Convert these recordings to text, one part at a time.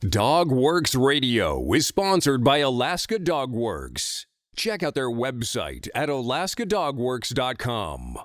DogWorks Radio is sponsored by Alaska Dog Works. Check out their website at alaskadogworks.com.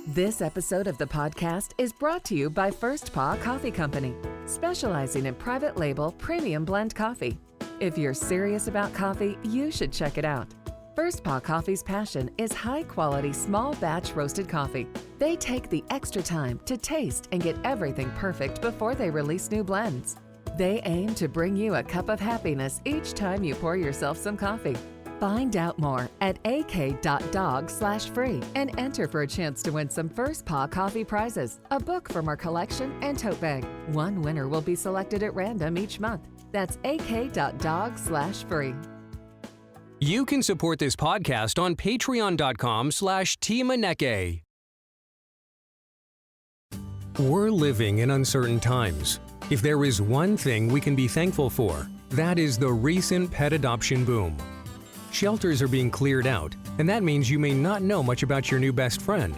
This episode of the podcast is brought to you by First Paw Coffee Company, specializing in private label premium blend coffee. If you're serious about coffee, you should check it out. First Paw Coffee's passion is high-quality, small-batch roasted coffee. They take the extra time to taste and get everything perfect before they release new blends. They aim to bring you a cup of happiness each time you pour yourself some coffee. Find out more at ak.dog/free and enter for a chance to win some First Paw Coffee prizes, a book from our collection, and tote bag. One winner will be selected at random each month. That's ak.dog/free. You can support this podcast on patreon.com/teamaneke. We're living in uncertain times. If there is one thing we can be thankful for, that is the recent pet adoption boom. Shelters are being cleared out, and that means you may not know much about your new best friend.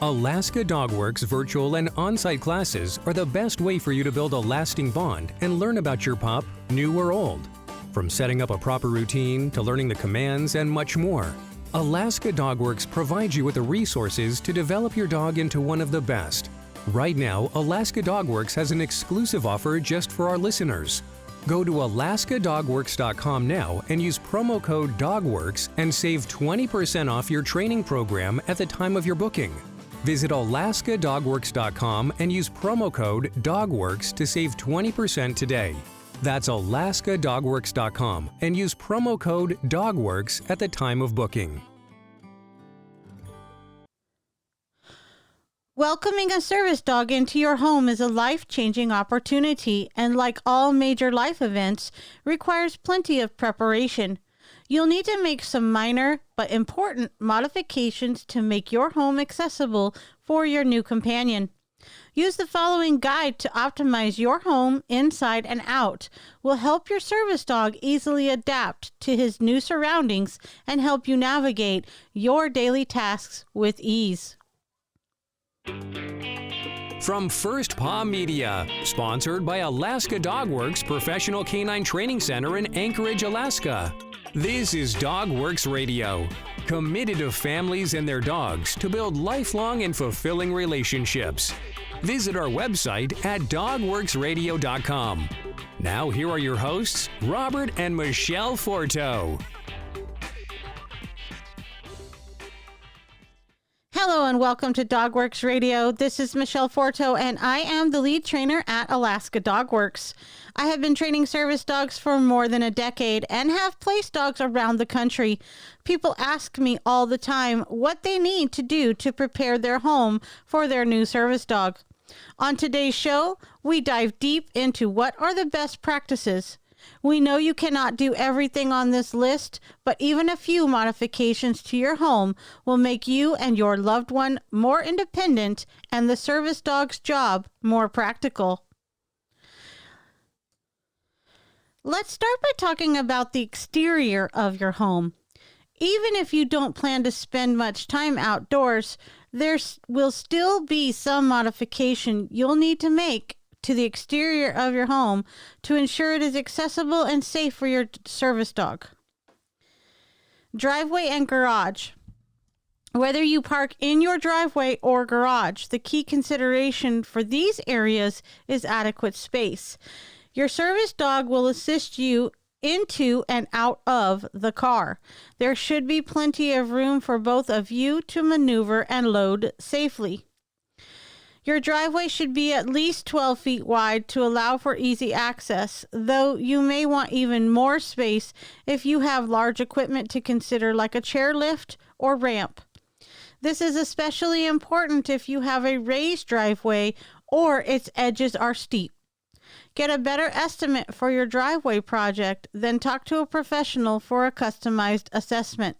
Alaska Dog Works virtual and on-site classes are the best way for you to build a lasting bond and learn about your pup, new or old. From setting up a proper routine to learning the commands and much more, Alaska Dog Works provides you with the resources to develop your dog into one of the best. Right now, Alaska Dog Works has an exclusive offer just for our listeners. Go to alaskadogworks.com now and use promo code DOGWORKS and save 20% off your training program at the time of your booking. Visit alaskadogworks.com and use promo code DOGWORKS to save 20% today. That's alaskadogworks.com and use promo code DOGWORKS at the time of booking. Welcoming a service dog into your home is a life-changing opportunity, and like all major life events, requires plenty of preparation. You'll need to make some minor but important modifications to make your home accessible for your new companion. Use the following guide to optimize your home inside and out. Will help your service dog easily adapt to his new surroundings and help you navigate your daily tasks with ease. From First Paw Media, sponsored by Alaska Dog Works Professional Canine Training Center in Anchorage, Alaska. This is DogWorks Radio, committed to families and their dogs to build lifelong and fulfilling relationships. Visit our website at dogworksradio.com. Now here are your hosts, Robert and Michele Forto. Hello and welcome to DogWorks Radio. This is Michele Forto and I am the lead trainer at Alaska Dog Works. I have been training service dogs for more than a decade and have placed dogs around the country. People ask me all the time what they need to do to prepare their home for their new service dog. On today's show, we dive deep into what are the best practices. We know you cannot do everything on this list, but even a few modifications to your home will make you and your loved one more independent and the service dog's job more practical. Let's start by talking about the exterior of your home. Even if you don't plan to spend much time outdoors, there will still be some modification you'll need to make to the exterior of your home to ensure it is accessible and safe for your service dog. Driveway and garage. Whether you park in your driveway or garage, the key consideration for these areas is adequate space. Your service dog will assist you into and out of the car. There should be plenty of room for both of you to maneuver and load safely. Your driveway should be at least 12 feet wide to allow for easy access, though you may want even more space if you have large equipment to consider like a chairlift or ramp. This is especially important if you have a raised driveway or its edges are steep. Get a better estimate for your driveway project, then talk to a professional for a customized assessment.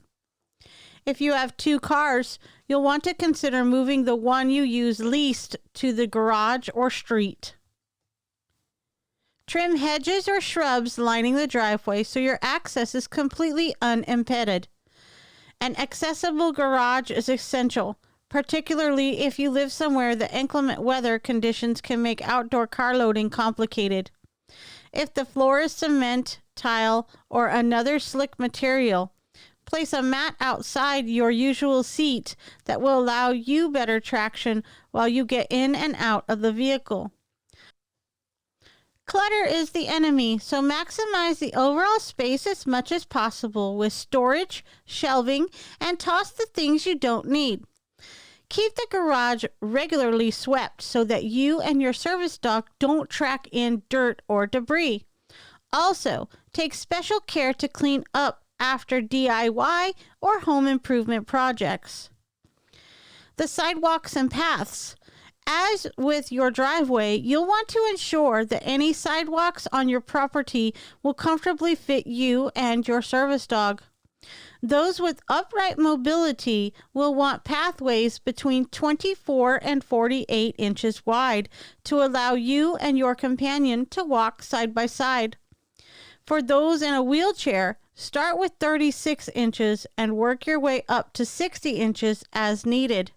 If you have two cars, you'll want to consider moving the one you use least to the garage or street. Trim hedges or shrubs lining the driveway so your access is completely unimpeded. An accessible garage is essential. particularly if you live somewhere that inclement weather conditions can make outdoor car loading complicated. If the floor is cement, tile, or another slick material, place a mat outside your usual seat that will allow you better traction while you get in and out of the vehicle. Clutter is the enemy, so maximize the overall space as much as possible with storage, shelving, and toss the things you don't need. Keep the garage regularly swept so that you and your service dog don't track in dirt or debris. Also, take special care to clean up after DIY or home improvement projects. The sidewalks and paths. As with your driveway, you'll want to ensure that any sidewalks on your property will comfortably fit you and your service dog. Those with upright mobility will want pathways between 24 and 48 inches wide to allow you and your companion to walk side by side. For those in a wheelchair, start with 36 inches and work your way up to 60 inches as needed.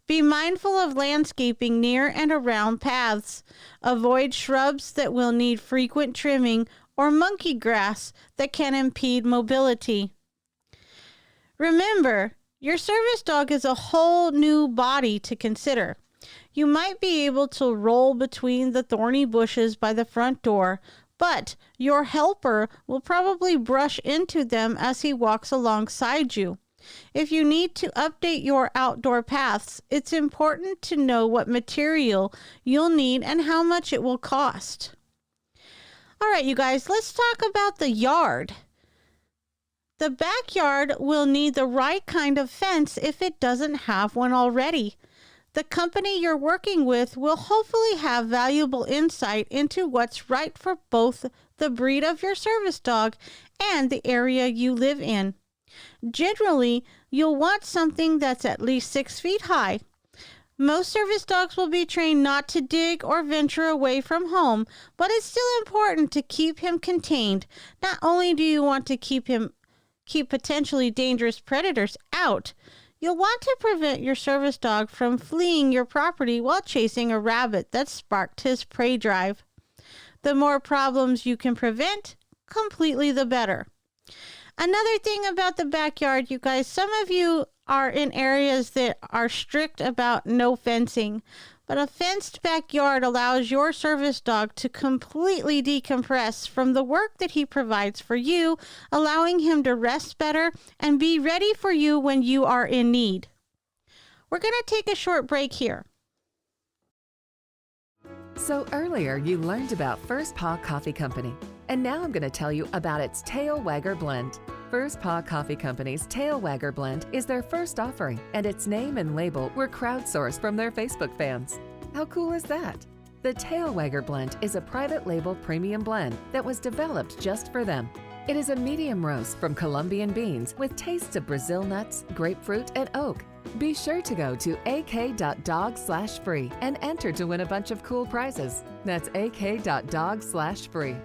Be mindful of landscaping near and around paths. Avoid shrubs that will need frequent trimming or monkey grass that can impede mobility. Remember, your service dog is a whole new body to consider. You might be able to roll between the thorny bushes by the front door, but your helper will probably brush into them as he walks alongside you. If you need to update your outdoor paths, it's important to know what material you'll need and how much it will cost. All right, you guys, let's talk about the yard. The backyard will need the right kind of fence if it doesn't have one already. The company you're working with will hopefully have valuable insight into what's right for both the breed of your service dog and the area you live in. Generally, you'll want something that's at least 6 feet high. Most service dogs will be trained not to dig or venture away from home, but it's still important to keep him contained. Not only do you want to keep potentially dangerous predators out, you'll want to prevent your service dog from fleeing your property while chasing a rabbit that sparked his prey drive. The more problems you can prevent, completely the better. Another thing about the backyard, you guys, some of you are in areas that are strict about no fencing, but a fenced backyard allows your service dog to completely decompress from the work that he provides for you, allowing him to rest better and be ready for you when you are in need. We're going to take a short break here. So earlier you learned about First Paw Coffee Company, and now I'm going to tell you about its Tail Wagger Blend. First Paw Coffee Company's Tail Wagger Blend is their first offering, and its name and label were crowdsourced from their Facebook fans. How cool is that? The Tail Wagger Blend is a private label premium blend that was developed just for them. It is a medium roast from Colombian beans with tastes of Brazil nuts, grapefruit, and oak. Be sure to go to ak.dog/free and enter to win a bunch of cool prizes. That's ak.dog/free.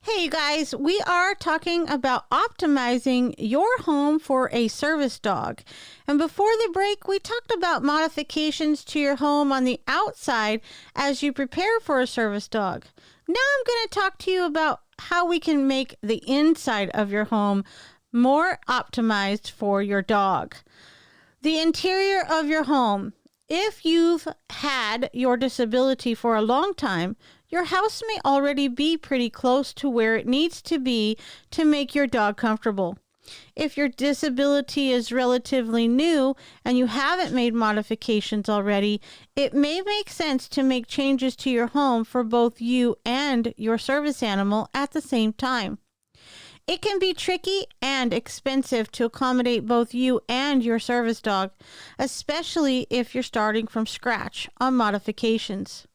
Hey, you guys, we are talking about optimizing your home for a service dog. And before the break, we talked about modifications to your home on the outside as you prepare for a service dog. Now I'm going to talk to you about how we can make the inside of your home more optimized for your dog. The interior of your home. If you've had your disability for a long time, your house may already be pretty close to where it needs to be to make your dog comfortable. If your disability is relatively new and you haven't made modifications already, it may make sense to make changes to your home for both you and your service animal at the same time. It can be tricky and expensive to accommodate both you and your service dog, especially if you're starting from scratch on modifications.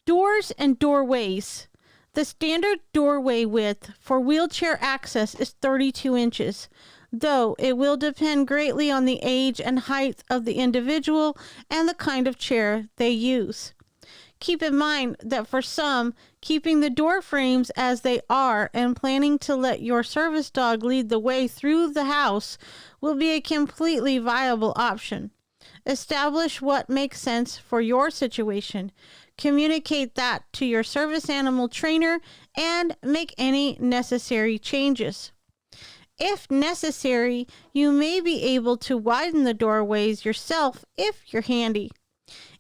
Doors and doorways. The standard doorway width for wheelchair access is 32 inches, though it will depend greatly on the age and height of the individual and the kind of chair they use. Keep in mind that for some, keeping the door frames as they are and planning to let your service dog lead the way through the house will be a completely viable option. Establish what makes sense for your situation. Communicate that to your service animal trainer and make any necessary changes. If necessary, you may be able to widen the doorways yourself if you're handy.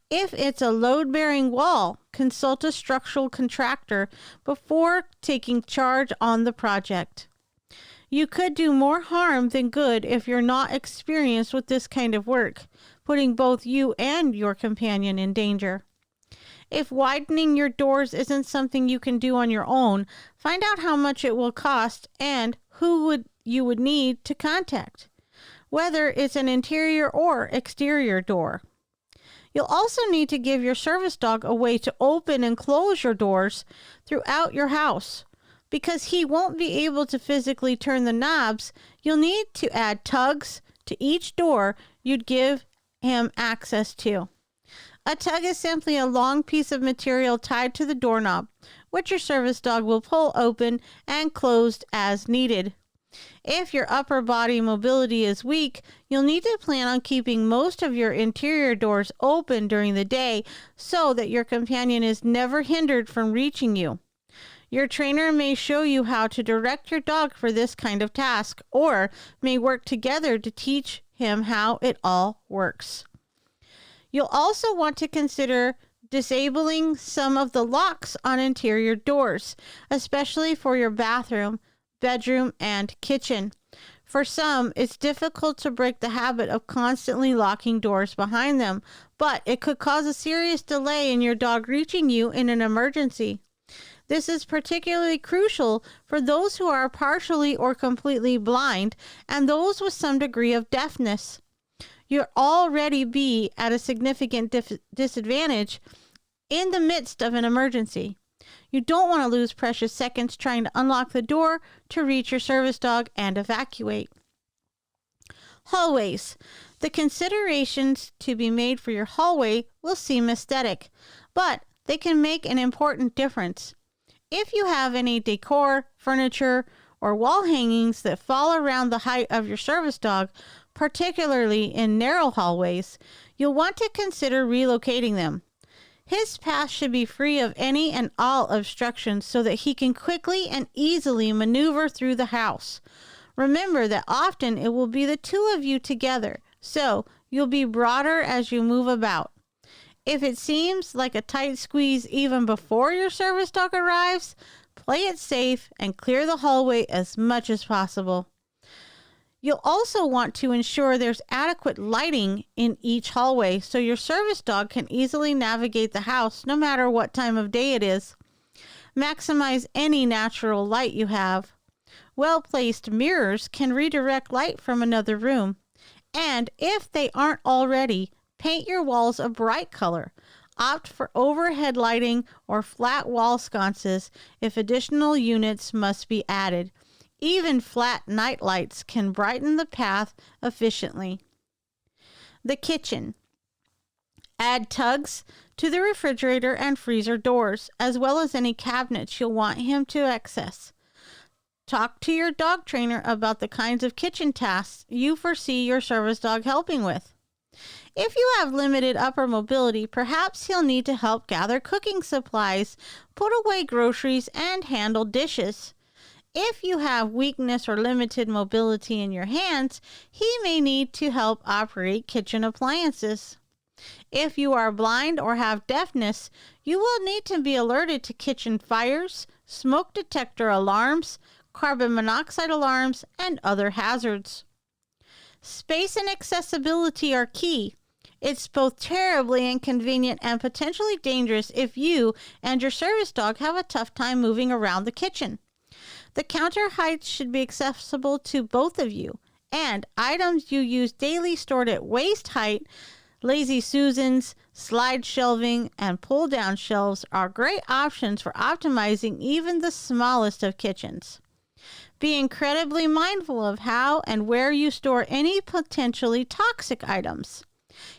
If it's a load-bearing wall, consult a structural contractor before taking charge on the project. You could do more harm than good if you're not experienced with this kind of work, putting both you and your companion in danger. If widening your doors isn't something you can do on your own, find out how much it will cost and who you would need to contact, whether it's an interior or exterior door. You'll also need to give your service dog a way to open and close your doors throughout your house. Because he won't be able to physically turn the knobs, you'll need to add tugs to each door you'd give him access to. A tug is simply a long piece of material tied to the doorknob, which your service dog will pull open and closed as needed. If your upper body mobility is weak, you'll need to plan on keeping most of your interior doors open during the day so that your companion is never hindered from reaching you. Your trainer may show you how to direct your dog for this kind of task, or may work together to teach him how it all works. You'll also want to consider disabling some of the locks on interior doors, especially for your bathroom, bedroom, and kitchen. For some, it's difficult to break the habit of constantly locking doors behind them, but it could cause a serious delay in your dog reaching you in an emergency. This is particularly crucial for those who are partially or completely blind and those with some degree of deafness. You'll already be at a significant disadvantage in the midst of an emergency. You don't want to lose precious seconds trying to unlock the door to reach your service dog and evacuate. Hallways. The considerations to be made for your hallway will seem aesthetic, but they can make an important difference. If you have any decor, furniture, or wall hangings that fall around the height of your service dog, particularly in narrow hallways, you'll want to consider relocating them. His path should be free of any and all obstructions so that he can quickly and easily maneuver through the house. Remember that often it will be the two of you together, so you'll be broader as you move about. If it seems like a tight squeeze even before your service dog arrives, play it safe and clear the hallway as much as possible. You'll also want to ensure there's adequate lighting in each hallway so your service dog can easily navigate the house no matter what time of day it is. Maximize any natural light you have. Well-placed mirrors can redirect light from another room. And if they aren't already, paint your walls a bright color. Opt for overhead lighting or flat wall sconces if additional units must be added. Even flat night lights can brighten the path efficiently. The kitchen. Add tugs to the refrigerator and freezer doors, as well as any cabinets you'll want him to access. Talk to your dog trainer about the kinds of kitchen tasks you foresee your service dog helping with. If you have limited upper mobility, perhaps he'll need to help gather cooking supplies, put away groceries, and handle dishes. If you have weakness or limited mobility in your hands, he may need to help operate kitchen appliances. If you are blind or have deafness, you will need to be alerted to kitchen fires, smoke detector alarms, carbon monoxide alarms, and other hazards. Space and accessibility are key. It's both terribly inconvenient and potentially dangerous if you and your service dog have a tough time moving around the kitchen. The counter heights should be accessible to both of you, and items you use daily stored at waist height, Lazy Susans, slide shelving, and pull-down shelves are great options for optimizing even the smallest of kitchens. Be incredibly mindful of how and where you store any potentially toxic items.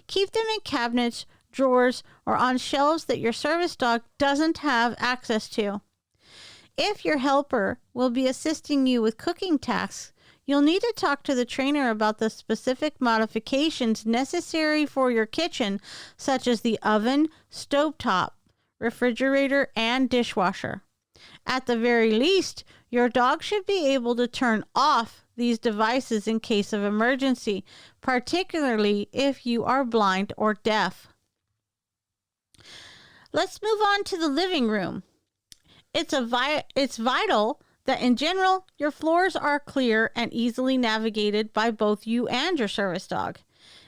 Keep them in cabinets drawers, or on shelves that your service dog doesn't have access to. If your helper will be assisting you with cooking tasks, you'll need to talk to the trainer about the specific modifications necessary for your kitchen, such as the oven, stovetop, refrigerator, and dishwasher. At the very least, your dog should be able to turn off these devices in case of emergency, particularly if you are blind or deaf. Let's move on to the living room. It's vital that in general, your floors are clear and easily navigated by both you and your service dog.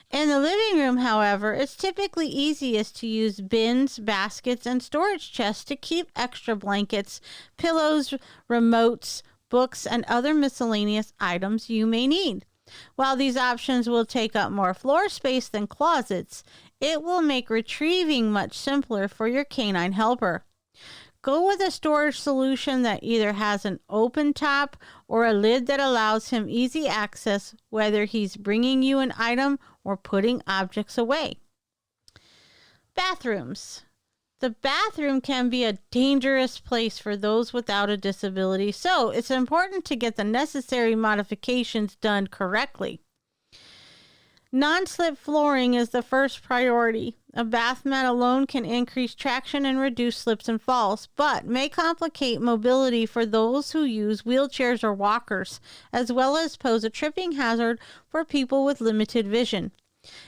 In the living room, however, it's typically easiest to use bins, baskets, and storage chests to keep extra blankets, pillows, remotes, books, and other miscellaneous items you may need. While these options will take up more floor space than closets, it will make retrieving much simpler for your canine helper. Go with a storage solution that either has an open top or a lid that allows him easy access, whether he's bringing you an item or putting objects away. Bathrooms. The bathroom can be a dangerous place for those without a disability, so it's important to get the necessary modifications done correctly. Non-slip flooring is the first priority. A bath mat alone can increase traction and reduce slips and falls, but may complicate mobility for those who use wheelchairs or walkers, as well as pose a tripping hazard for people with limited vision.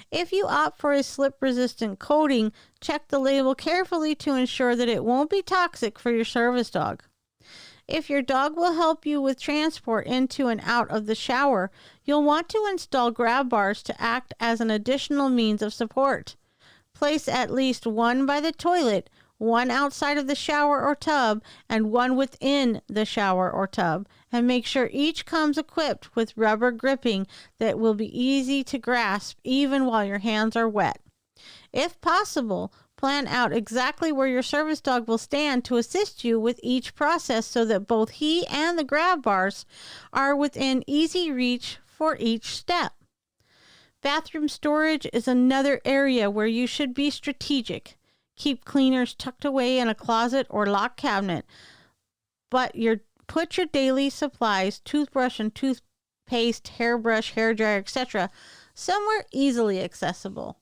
If you opt for a slip-resistant coating, check the label carefully to ensure that it won't be toxic for your service dog. If your dog will help you with transport into and out of the shower, you'll want to install grab bars to act as an additional means of support. Place at least one by the toilet, one outside of the shower or tub, and one within the shower or tub, and make sure each comes equipped with rubber gripping that will be easy to grasp even while your hands are wet. If possible, plan out exactly where your service dog will stand to assist you with each process so that both he and the grab bars are within easy reach for each step. Bathroom storage is another area where you should be strategic. Keep cleaners tucked away in a closet or locked cabinet, but put your daily supplies, toothbrush and toothpaste, hairbrush, hairdryer, etc., somewhere easily accessible.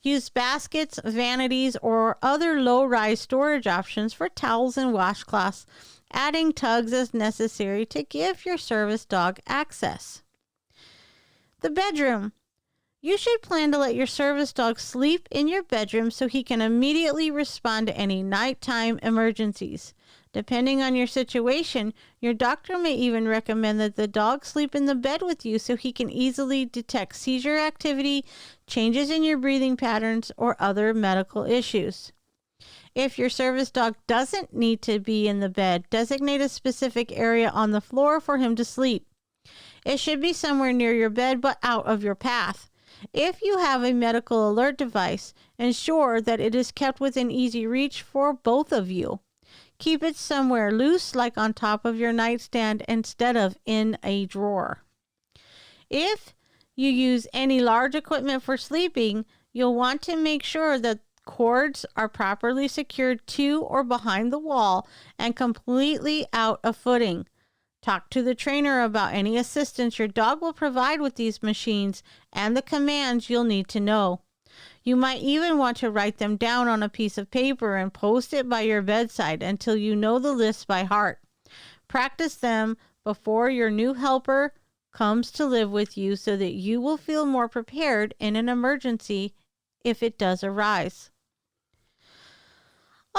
Use baskets, vanities, or other low-rise storage options for towels and washcloths, adding tugs as necessary to give your service dog access. The bedroom. You should plan to let your service dog sleep in your bedroom so he can immediately respond to any nighttime emergencies. Depending on your situation, your doctor may even recommend that the dog sleep in the bed with you so he can easily detect seizure activity, changes in your breathing patterns, or other medical issues. If your service dog doesn't need to be in the bed, designate a specific area on the floor for him to sleep. It should be somewhere near your bed but out of your path. If you have a medical alert device, ensure that it is kept within easy reach for both of you. Keep it somewhere loose, like on top of your nightstand instead of in a drawer. If you use any large equipment for sleeping, you'll want to make sure that cords are properly secured to or behind the wall and completely out of footing. Talk to the trainer about any assistance your dog will provide with these machines and the commands you'll need to know. You might even want to write them down on a piece of paper and post it by your bedside until you know the list by heart. Practice them before your new helper comes to live with you so that you will feel more prepared in an emergency if it does arise.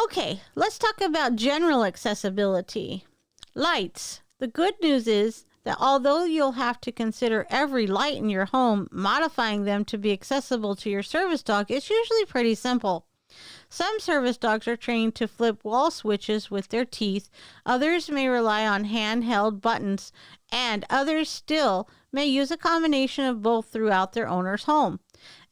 Okay, let's talk about general accessibility. Lights. The good news is that although you'll have to consider every light in your home, modifying them to be accessible to your service dog is usually pretty simple. Some service dogs are trained to flip wall switches with their teeth, others may rely on handheld buttons, and others still may use a combination of both throughout their owner's home.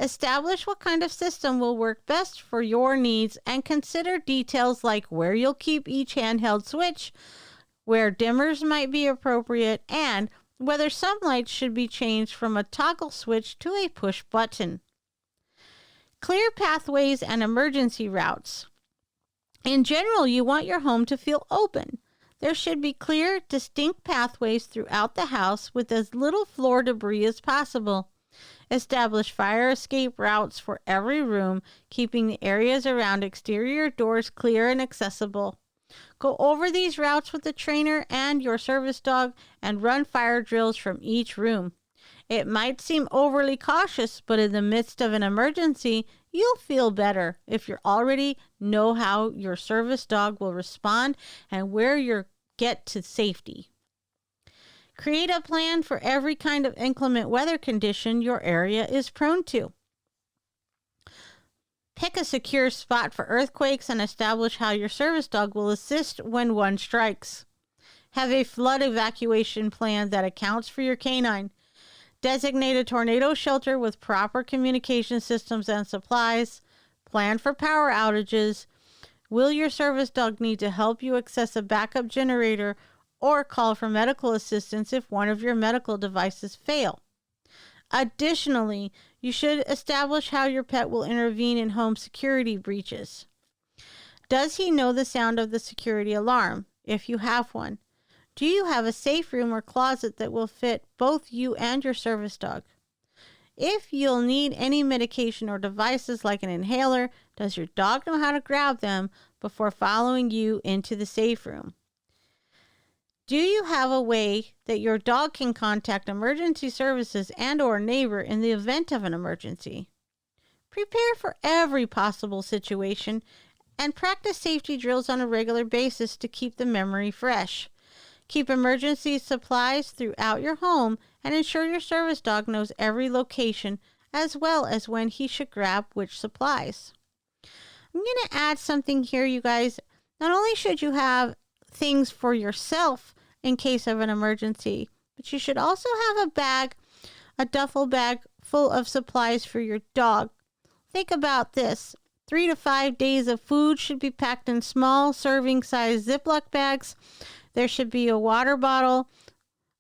Establish what kind of system will work best for your needs and consider details like where you'll keep each handheld switch, where dimmers might be appropriate, and whether some lights should be changed from a toggle switch to a push button. Clear pathways and emergency routes. In general, you want your home to feel open. There should be clear, distinct pathways throughout the house with as little floor debris as possible. Establish fire escape routes for every room, keeping the areas around exterior doors clear and accessible. Go over these routes with the trainer and your service dog and run fire drills from each room. It might seem overly cautious, but in the midst of an emergency, you'll feel better if you already know how your service dog will respond and where you'll get to safety. Create a plan for every kind of inclement weather condition your area is prone to. Pick a secure spot for earthquakes and establish how your service dog will assist when one strikes. Have a flood evacuation plan that accounts for your canine. Designate a tornado shelter with proper communication systems and supplies. Plan for power outages. Will your service dog need to help you access a backup generator or call for medical assistance if one of your medical devices fail? Additionally, you should establish how your pet will intervene in home security breaches. Does he know the sound of the security alarm, if you have one? Do you have a safe room or closet that will fit both you and your service dog? If you'll need any medication or devices like an inhaler, does your dog know how to grab them before following you into the safe room? Do you have a way that your dog can contact emergency services and or neighbor in the event of an emergency? Prepare for every possible situation and practice safety drills on a regular basis to keep the memory fresh. Keep emergency supplies throughout your home and ensure your service dog knows every location as well as when he should grab which supplies. I'm going to add something here, you guys. Not only should you have things for yourself in case of an emergency, but you should also have a duffel bag full of supplies for your dog. Think about this. 3 to 5 days of food should be packed in small serving size Ziploc bags. There should be a water bottle,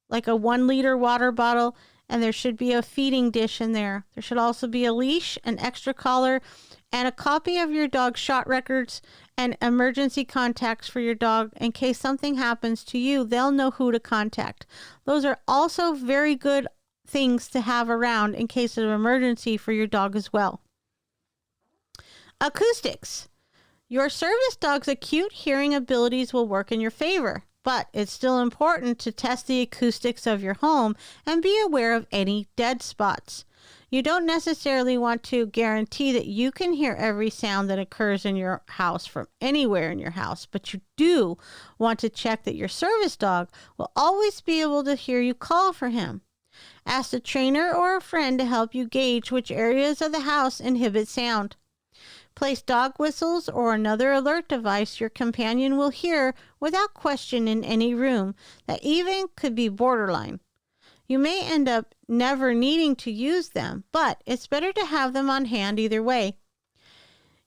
like a 1-liter water bottle, and there should be a feeding dish in there. There should also be a leash, an extra collar, and a copy of your dog's shot records and emergency contacts for your dog. In case something happens to you, they'll know who to contact. Those are also very good things to have around in case of an emergency for your dog as well. Acoustics. Your service dog's acute hearing abilities will work in your favor, but it's still important to test the acoustics of your home and be aware of any dead spots. You don't necessarily want to guarantee that you can hear every sound that occurs in your house from anywhere in your house, but you do want to check that your service dog will always be able to hear you call for him. Ask a trainer or a friend to help you gauge which areas of the house inhibit sound. Place dog whistles or another alert device your companion will hear without question in any room that even could be borderline. You may end up never needing to use them, but it's better to have them on hand either way.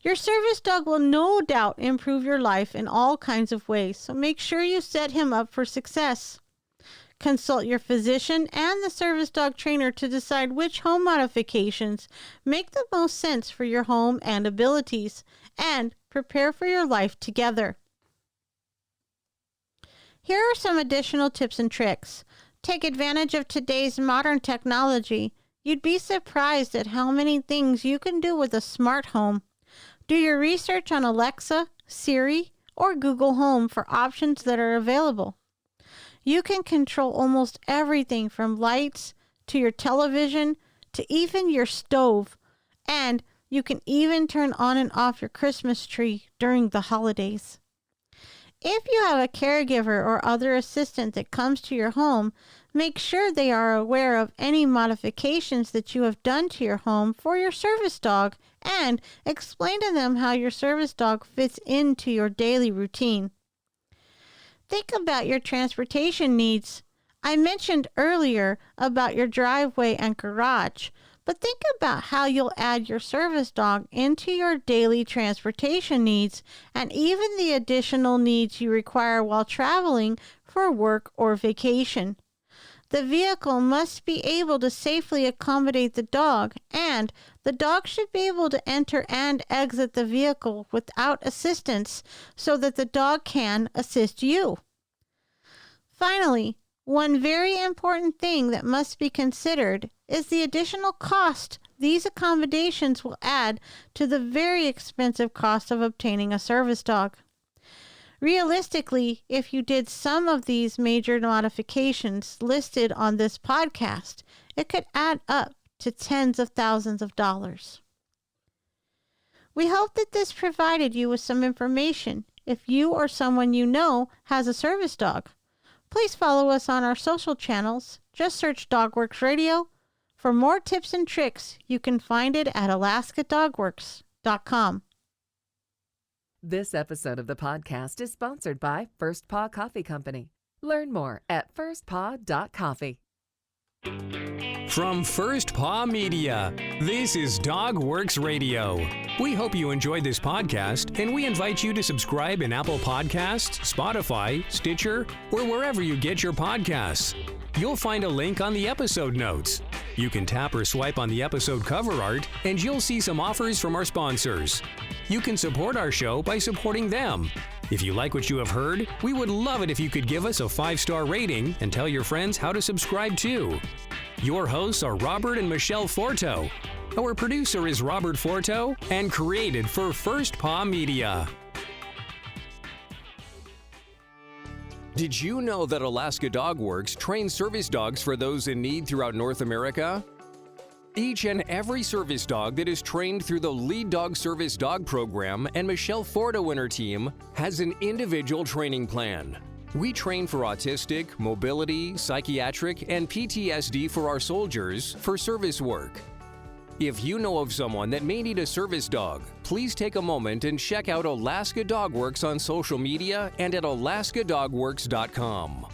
Your service dog will no doubt improve your life in all kinds of ways, so make sure you set him up for success. Consult your physician and the service dog trainer to decide which home modifications make the most sense for your home and abilities, and prepare for your life together. Here are some additional tips and tricks. Take advantage of today's modern technology. You'd be surprised at how many things you can do with a smart home. Do your research on Alexa, Siri, or Google Home for options that are available. You can control almost everything from lights to your television to even your stove. And you can even turn on and off your Christmas tree during the holidays. If you have a caregiver or other assistant that comes to your home, make sure they are aware of any modifications that you have done to your home for your service dog and explain to them how your service dog fits into your daily routine. Think about your transportation needs. I mentioned earlier about your driveway and garage, but think about how you'll add your service dog into your daily transportation needs and even the additional needs you require while traveling for work or vacation. The vehicle must be able to safely accommodate the dog, and the dog should be able to enter and exit the vehicle without assistance so that the dog can assist you. Finally, one very important thing that must be considered is the additional cost these accommodations will add to the very expensive cost of obtaining a service dog. Realistically, if you did some of these major modifications listed on this podcast, it could add up to tens of thousands of dollars. We hope that this provided you with some information. If you or someone you know has a service dog, please follow us on our social channels. Just search DogWorks Radio. For more tips and tricks, you can find it at alaskadogworks.com. This episode of the podcast is sponsored by First Paw Coffee Company. Learn more at firstpaw.coffee. From First Paw Media, this is DogWorks Radio. We hope you enjoyed this podcast, and we invite you to subscribe in Apple Podcasts, Spotify, Stitcher, or wherever you get your podcasts. You'll find a link on the episode notes. You can tap or swipe on the episode cover art, and you'll see some offers from our sponsors. You can support our show by supporting them. If you like what you have heard, we would love it if you could give us a 5-star rating and tell your friends how to subscribe too. Your hosts are Robert and Michele Forto. Our producer is Robert Forto and created for First Paw Media. Did you know that Alaska DogWorks trains service dogs for those in need throughout North America? Each and every service dog that is trained through the Lead Dog Service Dog Program and Michele Forto and her team has an individual training plan. We train for autistic, mobility, psychiatric, and PTSD for our soldiers for service work. If you know of someone that may need a service dog, please take a moment and check out Alaska DogWorks on social media and at alaskadogworks.com.